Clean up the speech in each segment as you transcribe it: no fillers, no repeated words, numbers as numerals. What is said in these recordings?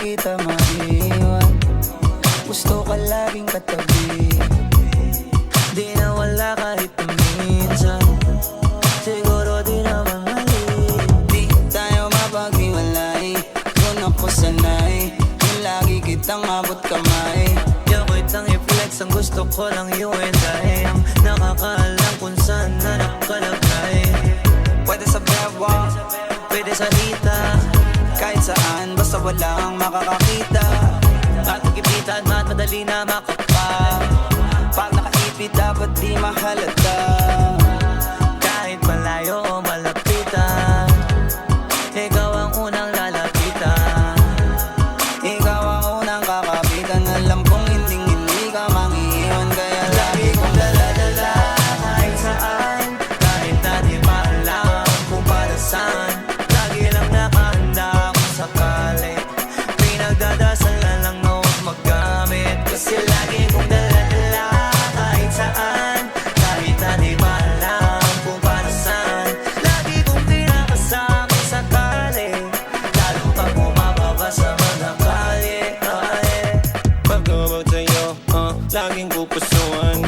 kita maiwan. Gusto ka laging katabi, di na wala kahit minsan. Siguro di naman mali, di tayo mapaghiwalay. Kung ako sanay, yung lagi kitang abot kamay. Yung kitang i-flex, ang gusto ko lang you and I. Ang nakakaalam kung saan na nakalagay. Pwede sa beba, pwede sa hita, kahit saan, basta walang makakakita. At nagkipita at madali na makapag. Pag nakaipit dapat di mahalata. Kahit malayo o malapitan, ikaw ang unang lalapitan. Ikaw ang unang kakapitan. Alam kong hindi ka mangiiwan, kaya lagi kong dala-dala kahit saan. Kahit na di pa alam kung para saan, lagi lang nakahanda kung sakali. Pinagdadasal na lang na huwag magamit, kasi lagi kong dala-dala kahit saan. Kahit na di pa alam kung para saan, lagi kong pinakasama sakali. Lalo pag bumababa sa mga kalye. Pag-about sa'yo, laging pupusuan.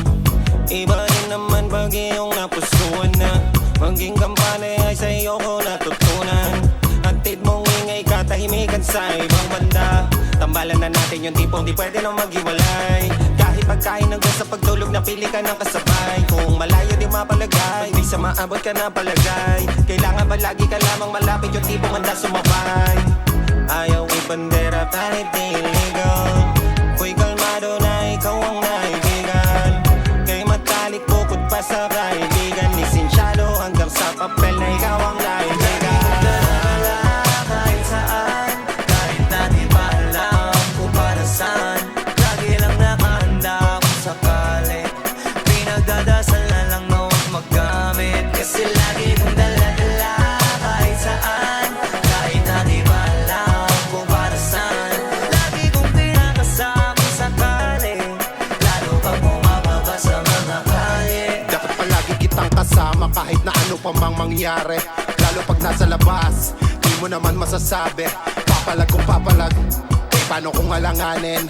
Iba rin naman pag iyong napusuan na. Maging kampane ay sa'yo ko natutunan. Hatid mong ingay, katahimikan sa ibang banda. Tambalan na natin yung tipong di pwede nang maghiwalay. Kahit pagkain hanggang sa pagtulog, napili ka ng kasabay. Kung malayo di mapalagay, di sa maabot ka na palagay. Kailangan palagi ka lamang malapit, yung tipong handa sumabay. Ayaw ibandera kahit di illegal. Ko'y kalmado na ikaw ang naibigan. Kay matalik bukod pa sa kaibigan. Lisensyado hanggang sa papel na ikaw ang naibigan. Kahit saan, kahit na di pa alam kung para saan, lagi lang nakahanda kung sakali. Pinagdadasal na lang na huwag magamit, kasi lagi kong dala-dala kahit saan. Kahit na di pa alam kung para saan, lagi kong pinakasama sakali. Lalo pag bumababa sa mga kalye. Dapat palagi kitang kasama kahit na ano pa mang mangyari. Lalo pag nasa labas, di mo naman masasabi. Papalag kung papalag, paano kung alanganin?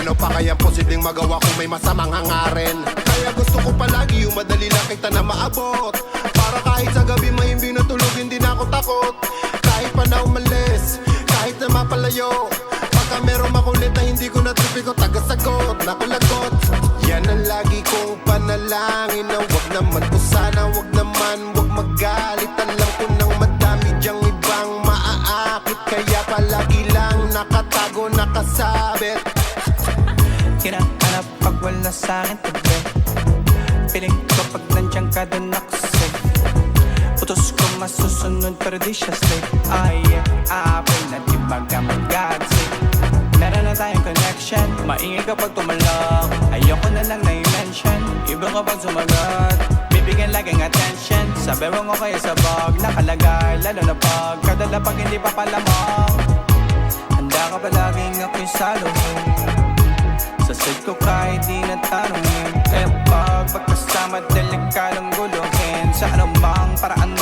Ano pa kayang posibleng magawa kung may masamang hangarin? Kaya gusto ko palagi yung madali lang kita na maabot. Para kahit sa gabi mahimbing na tulog, hindi na ako takot. Kahit pa na umalis, kahit na mapalayo. Pagka merong makulit na hindi ko natripi ko, tagasagot, nakulagot. Yan ang lagi kong panalangin, na wag naman po sana, wag naman, wag magalit. Alam ko nang madami diyang ibang maaakit, kaya palagi lang nakatago, nakasabit. Hinahanap pag wala sa'kin tabi. Piling ko pag nandiyan ka doon ako safe. Utos ko masusunod pero di siya safe. Aapoy na di baga mag-godsake. Meron na tayong connection, maingay kapag tumalak. Ayoko na lang na-mention, iba kapag sumagot. Bibigyan laging attention, sabi mo ko kayo sa bag. Nakalagay, lalo na pag kadala pag hindi pa palamang. Handa ka palaging ako'y saluhin. Sa side ko kahit di natanongin. Kaya pag pagkasama delikadong guluhin. Sa anumang paraan